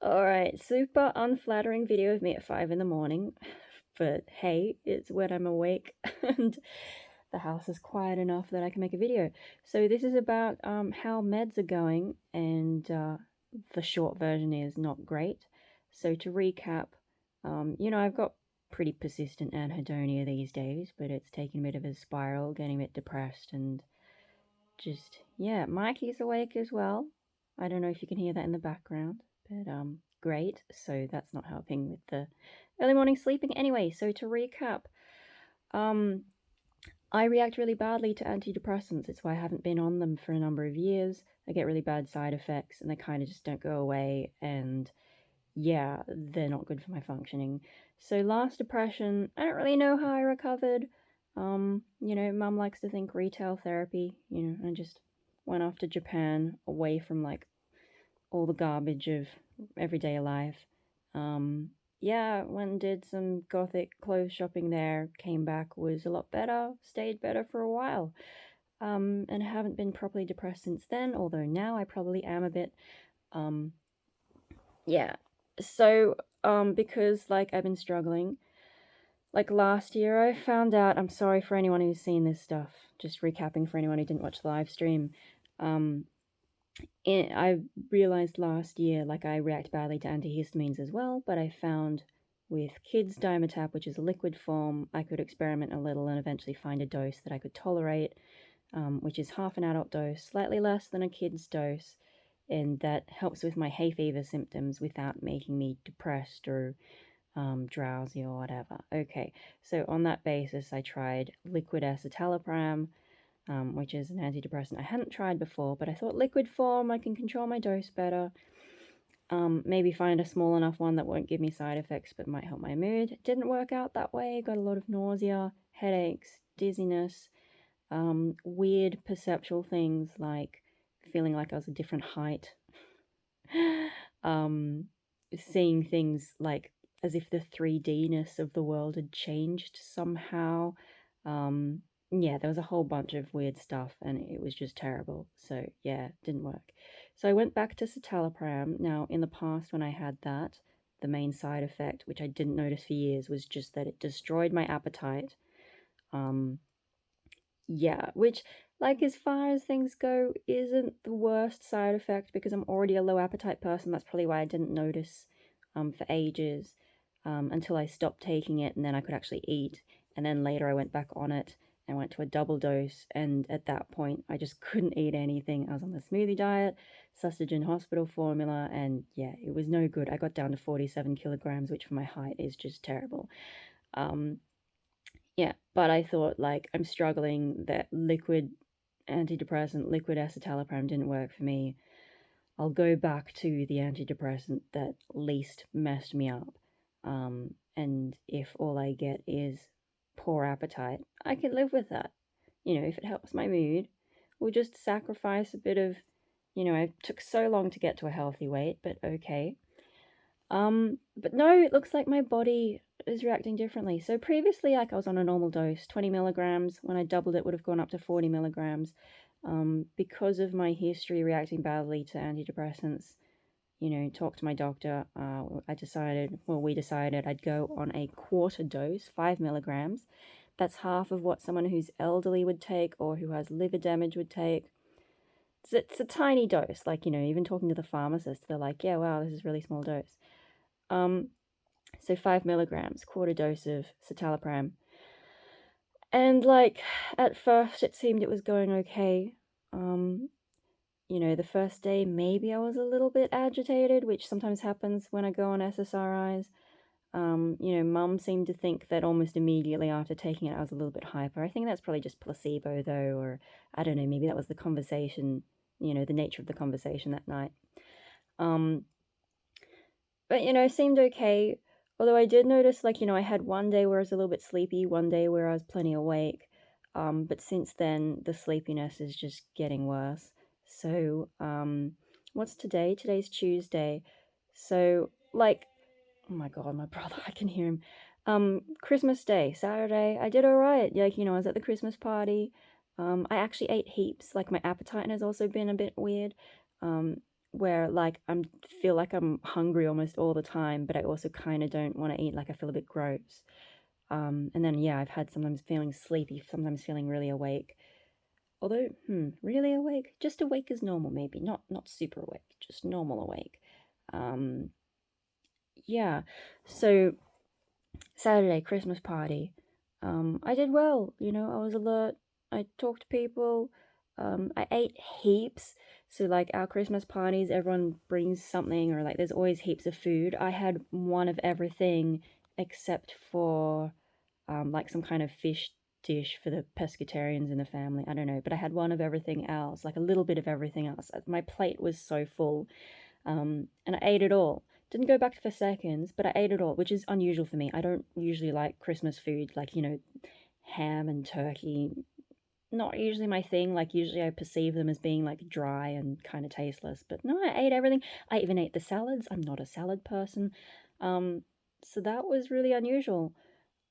Alright, super unflattering video of me at 5 in the morning, but hey, it's when I'm awake and the house is quiet enough that I can make a video. So this is about how meds are going, and the short version is not great. So to recap, I've got pretty persistent anhedonia these days, but it's taken a bit of a spiral, getting a bit depressed, and just, yeah, Mikey's awake as well. I don't know if you can hear that in the background, but great. So that's not helping with the early morning sleeping. Anyway, so to recap, um, I react really badly to antidepressants. It's why I haven't been on them for a number of years. I get really bad side effects, and they kind of just don't go away. And yeah, they're not good for my functioning. So last depression, I don't really know how I recovered. Mum likes to think retail therapy, I just went off to Japan away from like all the garbage of everyday life. Yeah, went and did some gothic clothes shopping there, came back, was a lot better, stayed better for a while. And haven't been properly depressed since then, although now I probably am a bit. Um, yeah. So, because like I've been struggling, like last year I found out, I'm sorry for anyone who's seen this stuff, just recapping for anyone who didn't watch the live stream. Um, I realized last year, like I react badly to antihistamines as well, but I found with kids Dimetap, which is a liquid form, I could experiment a little and eventually find a dose that I could tolerate, which is half an adult dose, slightly less than a kid's dose, and that helps with my hay fever symptoms without making me depressed or drowsy or whatever. Okay, so on that basis, I tried liquid citalopram, which is an antidepressant I hadn't tried before, but I thought liquid form, I can control my dose better. Maybe find a small enough one that won't give me side effects but might help my mood. Didn't work out that way. Got a lot of nausea, headaches, dizziness, weird perceptual things like feeling like I was a different height, seeing things like as if the 3D-ness of the world had changed somehow. Yeah, there was a whole bunch of weird stuff and it was just terrible. So yeah, didn't work. So I went back to citalopram. Now, in the past when I had that, the main side effect, which I didn't notice for years, was just that it destroyed my appetite. Yeah, which, like, as far as things go, isn't the worst side effect because I'm already a low appetite person. That's probably why I didn't notice for ages until I stopped taking it and then I could actually eat. And then later I went back on it and went to a double dose. And at that point, I just couldn't eat anything. I was on the smoothie diet, sausage and hospital formula, and yeah, it was no good. I got down to 47 kilograms, which for my height is just terrible. Yeah, but I thought, like, I'm struggling, that liquid antidepressant, liquid escitalopram didn't work for me. I'll go back to the antidepressant that least messed me up. And if all I get is poor appetite, I can live with that. If it helps my mood, we'll just sacrifice a bit of, it took so long to get to a healthy weight, but okay. But no, it looks like my body is reacting differently. So previously, like I was on a normal dose, 20 milligrams. When I doubled it, would have gone up to 40 milligrams. Because of my history reacting badly to antidepressants, talked to my doctor. We decided I'd go on a quarter dose, 5 milligrams. That's half of what someone who's elderly would take or who has liver damage would take. It's a tiny dose. Like, even talking to the pharmacist, they're like, yeah, wow, this is a really small dose. So 5 milligrams, quarter dose of citalopram. And like at first it seemed it was going okay. The first day maybe I was a little bit agitated, which sometimes happens when I go on SSRIs. Mum seemed to think that almost immediately after taking it I was a little bit hyper. I think that's probably just placebo though, or I don't know, maybe that was the conversation, the nature of the conversation that night. But seemed okay. Although I did notice, like, I had one day where I was a little bit sleepy, one day where I was plenty awake. But since then, the sleepiness is just getting worse. So, what's today? Today's Tuesday. So, like, oh my God, my brother, I can hear him. Christmas Day, Saturday, I did all right. Like, I was at the Christmas party. I actually ate heaps. Like, my appetite has also been a bit weird. where like feel like I'm hungry almost all the time, but I also kind of don't want to eat, like I feel a bit gross. And then yeah, I've had sometimes feeling sleepy, sometimes feeling really awake. Although, really awake? Just awake is normal, maybe. Not super awake, just normal awake. Um, yeah. So Saturday, Christmas party. I did well, I was alert. I talked to people. I ate heaps. So like our Christmas parties, everyone brings something, or like there's always heaps of food. I had one of everything except for like some kind of fish dish for the pescatarians in the family. I don't know, but I had one of everything else, like a little bit of everything else. My plate was so full, and I ate it all. Didn't go back for seconds, but I ate it all, which is unusual for me. I don't usually like Christmas food, like, ham and turkey. Not usually my thing. Like, usually I perceive them as being like dry and kind of tasteless. But no, I ate everything. I even ate the salads. I'm not a salad person. So that was really unusual.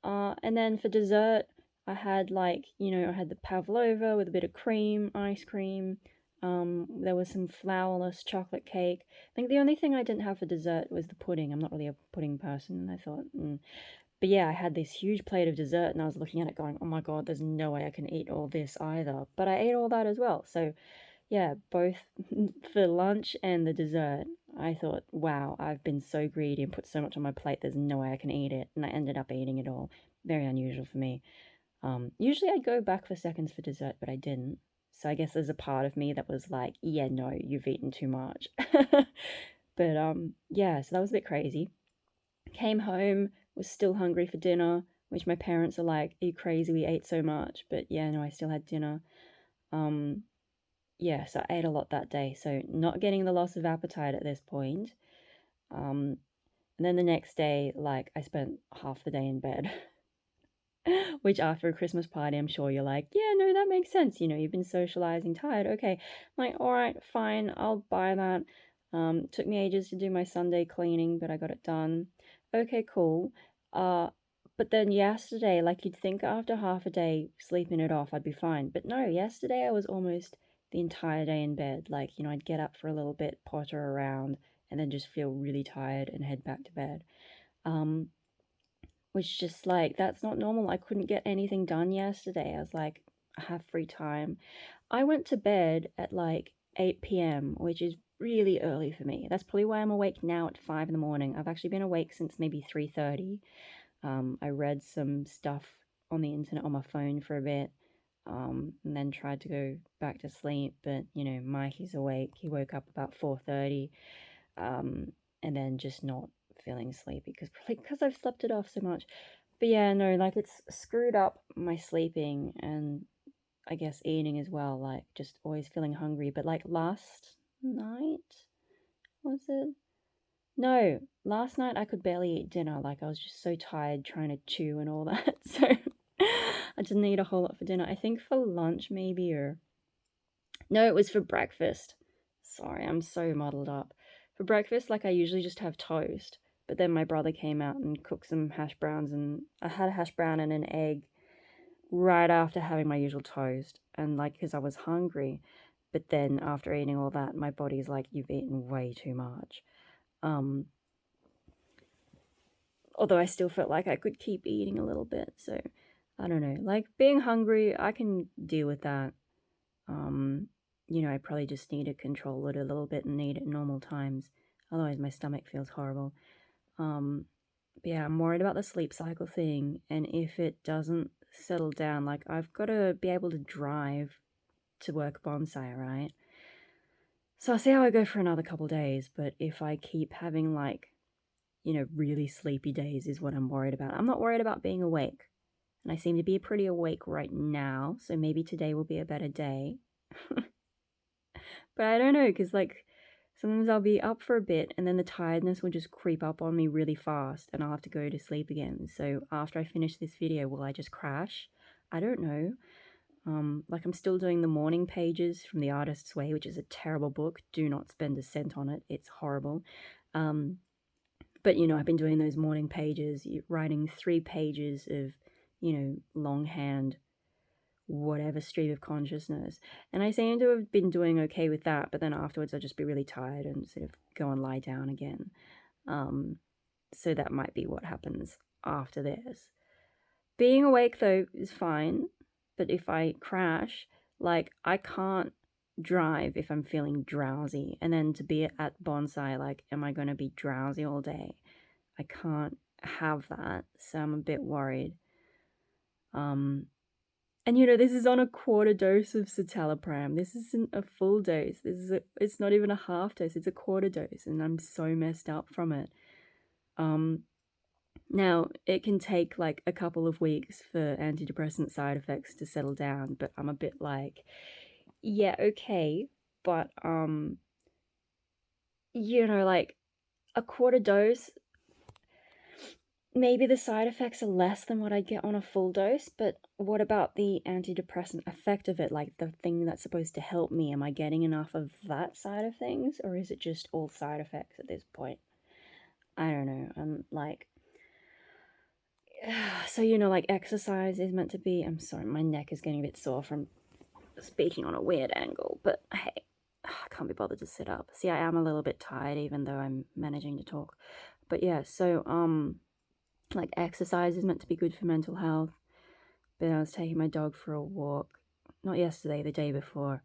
And then for dessert, I had I had the pavlova with a bit of cream, ice cream. There was some flourless chocolate cake. I think the only thing I didn't have for dessert was the pudding. I'm not really a pudding person. I thought, But yeah, I had this huge plate of dessert and I was looking at it going, oh my God, there's no way I can eat all this either. But I ate all that as well. So yeah, both for lunch and the dessert, I thought, wow, I've been so greedy and put so much on my plate, there's no way I can eat it. And I ended up eating it all. Very unusual for me. Usually I'd go back for seconds for dessert, but I didn't. So I guess there's a part of me that was like, yeah, no, you've eaten too much. But yeah, so that was a bit crazy. Came home, was still hungry for dinner, which my parents are like, are you crazy? We ate so much. But yeah, no, I still had dinner. Yeah, so I ate a lot that day. So not getting the loss of appetite at this point. And then the next day, like I spent half the day in bed. Which after a Christmas party, I'm sure you're like, yeah, no, that makes sense. You've been socializing, tired. Okay. I'm like, all right, fine, I'll buy that. Took me ages to do my Sunday cleaning, but I got it done. Okay, cool. But then yesterday, like you'd think after half a day sleeping it off, I'd be fine. But no, yesterday I was almost the entire day in bed. Like, I'd get up for a little bit, potter around, and then just feel really tired and head back to bed. Which just like, that's not normal. I couldn't get anything done yesterday. I was like, I have free time. I went to bed at like 8 p.m., which is really early for me. That's probably why I'm awake now at 5 in the morning. I've actually been awake since maybe 3:30. I read some stuff on the internet on my phone for a bit, and then tried to go back to sleep. But Mikey's awake. He woke up about 4:30, and then just not feeling sleepy because I've slept it off so much. But yeah, no, like it's screwed up my sleeping and I guess eating as well. Like just always feeling hungry. But like last night, was it? No, last night I could barely eat dinner. Like I was just so tired trying to chew and all that. So I didn't eat a whole lot for dinner. I think for lunch maybe, or no, it was for breakfast. Sorry, I'm so muddled up. For breakfast, like I usually just have toast. But then my brother came out and cooked some hash browns, and I had a hash brown and an egg right after having my usual toast. And like, because I was hungry. But then after eating all that, my body's like, you've eaten way too much. Although I still felt like I could keep eating a little bit. So I don't know. Like being hungry, I can deal with that. I probably just need to control it a little bit and eat at normal times. Otherwise, my stomach feels horrible. But yeah, I'm worried about the sleep cycle thing. And if it doesn't settle down, like I've got to be able to drive to work bonsai, right? So I'll see how I go for another couple days. But if I keep having like, really sleepy days is what I'm worried about. I'm not worried about being awake. And I seem to be pretty awake right now. So maybe today will be a better day. But I don't know, because like sometimes I'll be up for a bit and then the tiredness will just creep up on me really fast and I'll have to go to sleep again. So after I finish this video, will I just crash? I don't know. Like I'm still doing the morning pages from The Artist's Way, which is a terrible book. Do not spend a cent on it. It's horrible. But I've been doing those morning pages, writing 3 pages of, longhand whatever stream of consciousness. And I seem to have been doing okay with that, but then afterwards I'll just be really tired and sort of go and lie down again. So that might be what happens after this. Being awake though is fine, but if I crash, like, I can't drive if I'm feeling drowsy. And then to be at bonsai, like, am I going to be drowsy all day? I can't have that, so I'm a bit worried. And this is on a quarter dose of citalopram. This isn't a full dose. It's not even a half dose. It's a quarter dose, and I'm so messed up from it. Now, it can take like a couple of weeks for antidepressant side effects to settle down, but I'm a bit like, yeah, okay, but like a quarter dose, maybe the side effects are less than what I get on a full dose, but what about the antidepressant effect of it, like the thing that's supposed to help me? Am I getting enough of that side of things, or is it just all side effects at this point? I don't know. I'm like, so like exercise is meant to be, I'm sorry, my neck is getting a bit sore from speaking on a weird angle, but hey, I can't be bothered to sit up. See, I am a little bit tired even though I'm managing to talk. But yeah, so like exercise is meant to be good for mental health. But I was taking my dog for a walk, not yesterday, the day before.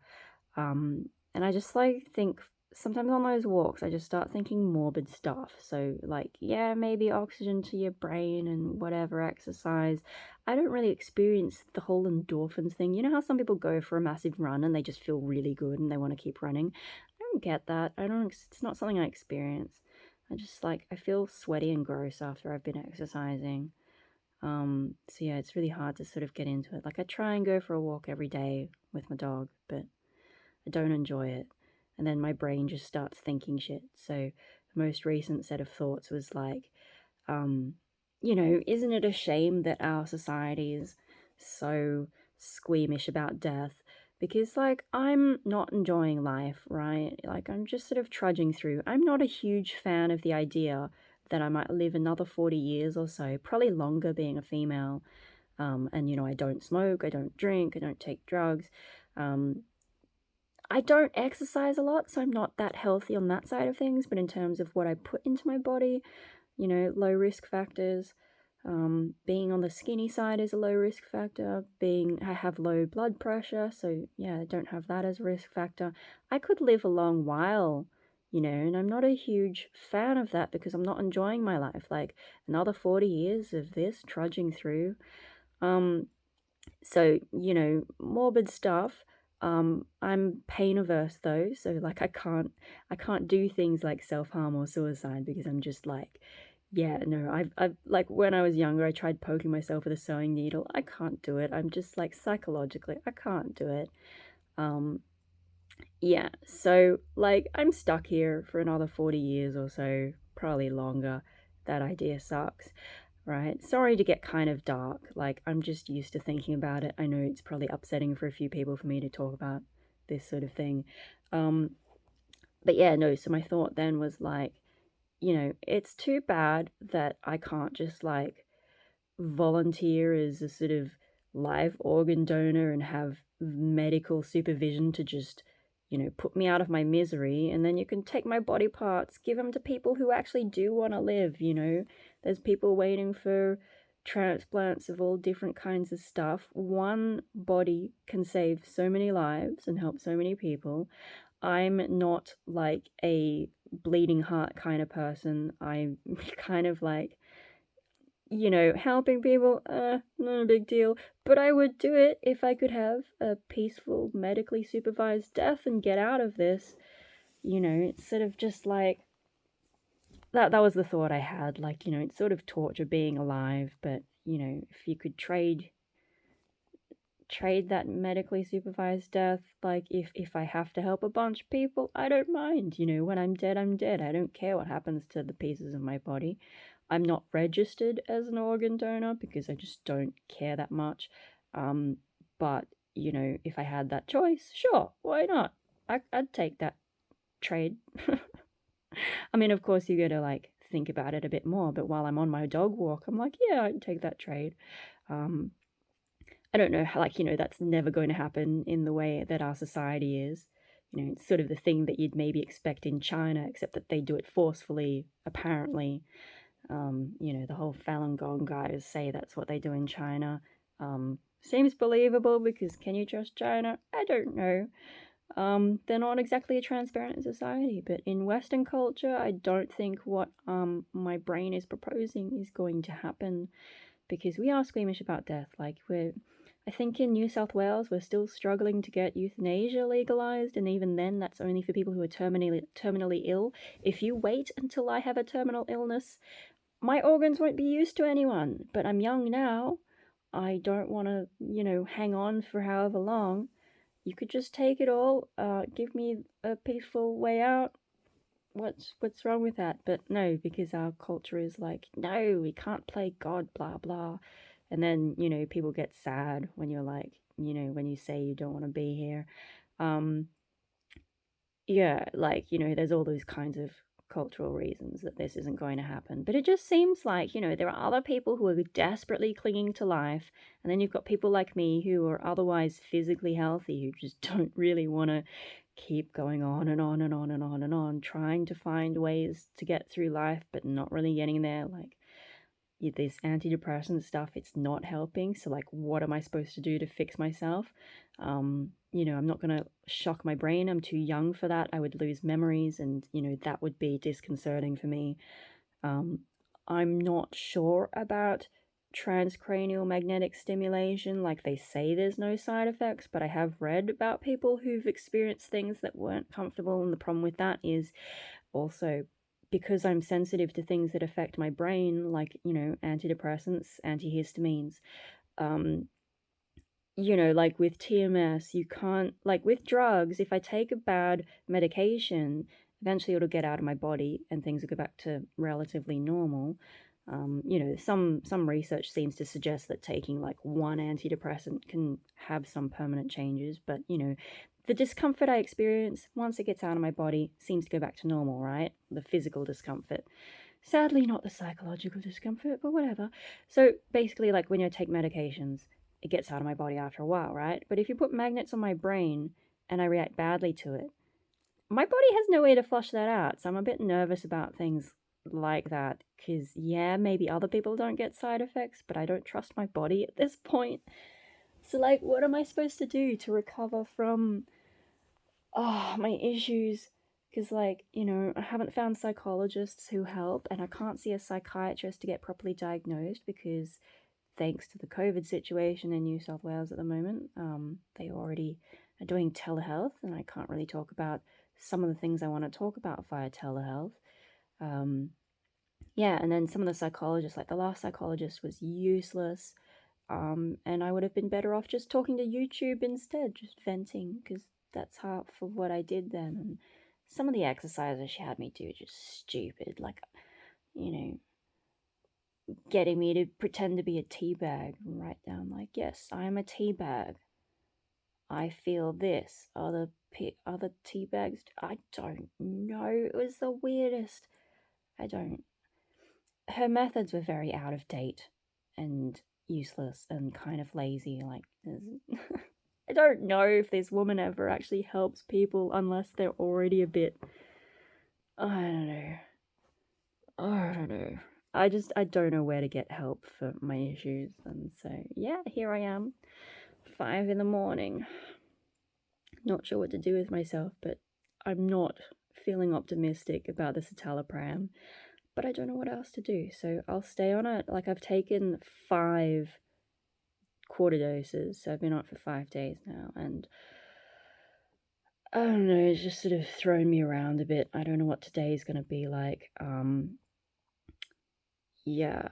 And I just like think sometimes on those walks I just start thinking morbid stuff. So like, yeah, maybe oxygen to your brain and whatever, exercise. I don't really experience the whole endorphins thing. You know how some people go for a massive run and they just feel really good and they want to keep running? I don't get that. It's not something I experience. I feel sweaty and gross after I've been exercising. So yeah, it's really hard to sort of get into it. Like, I try and go for a walk every day with my dog, but I don't enjoy it. And then my brain just starts thinking shit. So the most recent set of thoughts was like, isn't it a shame that our society is so squeamish about death? Because, like, I'm not enjoying life, right? Like, I'm just sort of trudging through. I'm not a huge fan of the idea that I might live another 40 years or so, probably longer being a female. And, I don't smoke, I don't drink, I don't take drugs. I don't exercise a lot, so I'm not that healthy on that side of things. But in terms of what I put into my body, low risk factors. Being on the skinny side is a low risk factor. I have low blood pressure, so yeah, I don't have that as a risk factor. I could live a long while, and I'm not a huge fan of that because I'm not enjoying my life. Like, another 40 years of this trudging through. So, morbid stuff. I'm pain averse though, so like I can't do things like self-harm or suicide because I'm just like, yeah, no, I've like, when I was younger, I tried poking myself with a sewing needle. I can't do it. I'm just like, psychologically, I can't do it. Yeah, so like, I'm stuck here for another 40 years or so, probably longer. That idea sucks, right? Sorry to get kind of dark. Like, I'm just used to thinking about it. I know it's probably upsetting for a few people for me to talk about this sort of thing. But yeah, no, so my thought then was like, it's too bad that I can't just like volunteer as a sort of live organ donor and have medical supervision to just, put me out of my misery, and then you can take my body parts, give them to people who actually do want to live. There's people waiting for transplants of all different kinds of stuff. One body can save so many lives and help so many people. I'm not like a bleeding heart kind of person. I'm kind of like, helping people, not a big deal. But I would do it if I could have a peaceful, medically supervised death and get out of this. It's sort of just like, that was the thought I had. Like, it's sort of torture being alive, but, if you could trade that medically supervised death, like, if I have to help a bunch of people, I don't mind. When I'm dead, I'm dead. I don't care what happens to the pieces of my body. I'm not registered as an organ donor because I just don't care that much. But, if I had that choice, sure, why not? I'd take that trade. I mean, of course, you gotta, like, think about it a bit more, but while I'm on my dog walk, I'm like, yeah, I'd take that trade. I don't know how, like, that's never going to happen in the way that our society is. It's sort of the thing that you'd maybe expect in China, except that they do it forcefully, apparently. The whole Falun Gong guys say that's what they do in China. Seems believable because can you trust China? I don't know. They're not exactly a transparent society, but in Western culture, I don't think what my brain is proposing is going to happen, because we are squeamish about death. I think in New South Wales, we're still struggling to get euthanasia legalized, and even then, that's only for people who are terminally ill. If you wait until I have a terminal illness, my organs won't be used to anyone. But I'm young now. I don't want to, hang on for however long. You could just take it all, give me a peaceful way out. What's wrong with that? But no, because our culture is like, no, we can't play God, blah blah. And then, people get sad when you're like, when you say you don't want to be here. Yeah, there's all those kinds of cultural reasons that this isn't going to happen. But it just seems like, there are other people who are desperately clinging to life, and then you've got people like me who are otherwise physically healthy, who just don't really want to keep going on and on and on and on and on, trying to find ways to get through life, but not really getting there. Like, this antidepressant stuff, it's not helping. So, like, what am I supposed to do to fix myself? I'm not going to shock my brain. I'm too young for that. I would lose memories, and, that would be disconcerting for me. I'm not sure about transcranial magnetic stimulation. Like, they say there's no side effects, but I have read about people who've experienced things that weren't comfortable, and the problem with that is also because I'm sensitive to things that affect my brain, like, antidepressants, antihistamines. Like with TMS, you can't, like with drugs, if I take a bad medication, eventually it'll get out of my body and things will go back to relatively normal. Some research seems to suggest that taking like one antidepressant can have some permanent changes, but the discomfort I experience once it gets out of my body seems to go back to normal, right? The physical discomfort. Sadly, not the psychological discomfort, but whatever. So basically, like when you take medications, it gets out of my body after a while, right? But if you put magnets on my brain and I react badly to it, my body has no way to flush that out. So I'm a bit nervous about things like that, because yeah, maybe other people don't get side effects, but I don't trust my body at this point. So like, what am I supposed to do to recover from my issues? Because I haven't found psychologists who help, and I can't see a psychiatrist to get properly diagnosed because thanks to the COVID situation in New South Wales at the moment, they already are doing telehealth, and I can't really talk about some of the things I want to talk about via telehealth. And then some of the psychologists, like the last psychologist was useless, and I would have been better off just talking to YouTube instead, just venting, because that's half of what I did then. And some of the exercises she had me do are just stupid, like, getting me to pretend to be a tea bag and write down, like, yes, I'm a tea bag. I feel this. Other tea bags, I don't know. It was the weirdest. Her methods were very out of date and useless and kind of lazy. Like, I don't know if this woman ever actually helps people unless they're already a bit, I don't know. I don't know where to get help for my issues. And so, yeah, here I am, 5 a.m. Not sure what to do with myself, but I'm not feeling optimistic about the citalopram, but I don't know what else to do. So I'll stay on it. Like, I've taken 5 quarter doses, so I've been on it for 5 days now, and I don't know, it's just sort of thrown me around a bit. I don't know what today's going to be like. Yeah,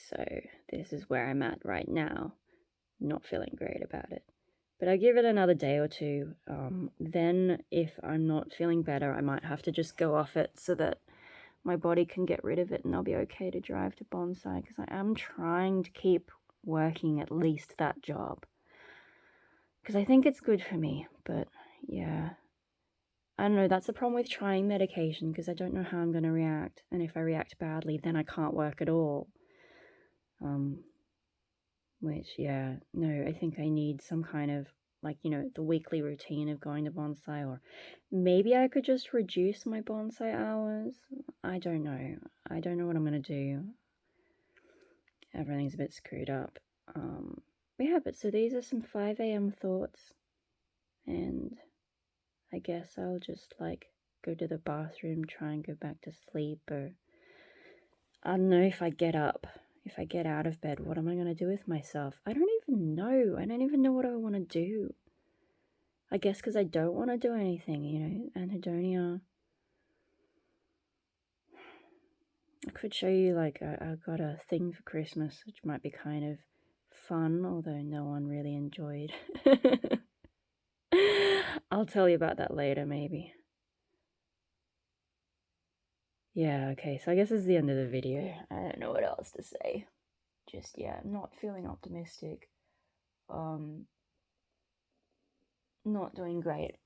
so this is where I'm at right now. Not feeling great about it. But I give it another day or two. Then if I'm not feeling better, I might have to just go off it so that my body can get rid of it and I'll be okay to drive to Bonsai, because I am trying to keep working at least that job. Because I think it's good for me, but yeah. I don't know, that's the problem with trying medication, because I don't know how I'm going to react. And if I react badly, then I can't work at all. which, yeah, no, I think I need some kind of, like, the weekly routine of going to bonsai, or maybe I could just reduce my bonsai hours. I don't know. I don't know what I'm going to do. Everything's a bit screwed up. Yeah, but so these are some 5 a.m. thoughts, and I guess I'll just, like, go to the bathroom, try and go back to sleep, or I don't know if I get up. If I get out of bed, what am I going to do with myself? I don't even know. I don't even know what I want to do. I guess because I don't want to do anything, anhedonia. I could show you, like, I got a thing for Christmas, which might be kind of fun, although no one really enjoyed. I'll tell you about that later, maybe. Yeah, okay, so I guess this is the end of the video. I don't know what else to say. Just, yeah, not feeling optimistic. Not doing great.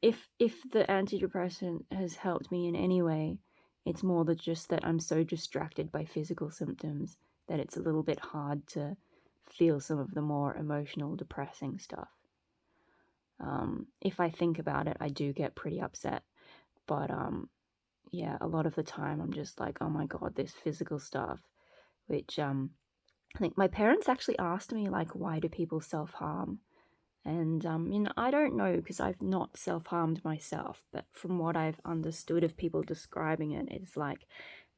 If the antidepressant has helped me in any way, it's more that just that I'm so distracted by physical symptoms that it's a little bit hard to feel some of the more emotional, depressing stuff. If I think about it, I do get pretty upset. But yeah, a lot of the time I'm just like, oh my God, this physical stuff, which I think my parents actually asked me, like, why do people self-harm? And, I don't know, because I've not self-harmed myself, but from what I've understood of people describing it, it's like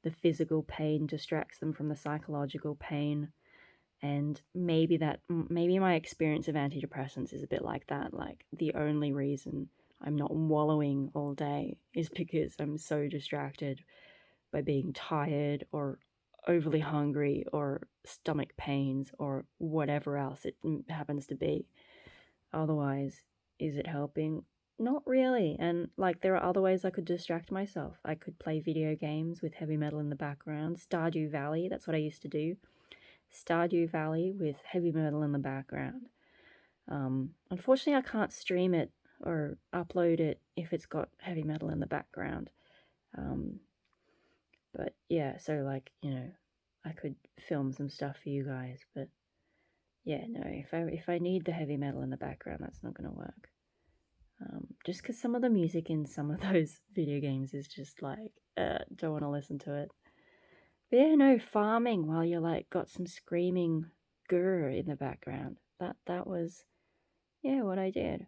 the physical pain distracts them from the psychological pain. And maybe my experience of antidepressants is a bit like that. Like, the only reason I'm not wallowing all day is because I'm so distracted by being tired or overly hungry or stomach pains or whatever else it happens to be. Otherwise, is it helping? Not really. And, like, there are other ways I could distract myself. I could play video games with heavy metal in the background. Stardew Valley, that's what I used to do. Stardew Valley with heavy metal in the background. Unfortunately, I can't stream it or upload it if it's got heavy metal in the background. But yeah, so, like, I could film some stuff for you guys, but yeah, no, if I need the heavy metal in the background, that's not going to work. Just because some of the music in some of those video games is just like, don't want to listen to it. But yeah, no, farming while you're, like, got some screaming grr in the background. That was, yeah, what I did.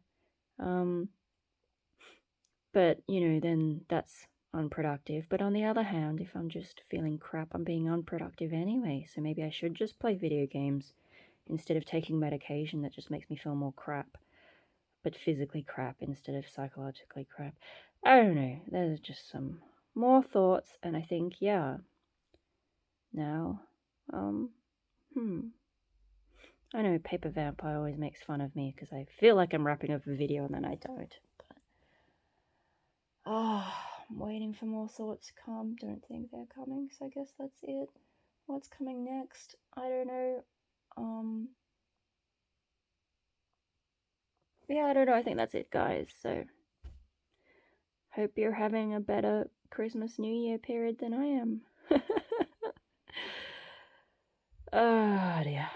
But, then that's unproductive. But on the other hand, if I'm just feeling crap, I'm being unproductive anyway. So maybe I should just play video games instead of taking medication that just makes me feel more crap. But physically crap instead of psychologically crap. I don't know. There's just some more thoughts, and I think, yeah. Now, I know Paper Vampire always makes fun of me because I feel like I'm wrapping up a video and then I don't. But I'm waiting for more thoughts to come. Don't think they're coming, so I guess that's it. What's coming next? I don't know. Yeah, I don't know. I think that's it, guys. So, hope you're having a better Christmas New Year period than I am. Oh dear.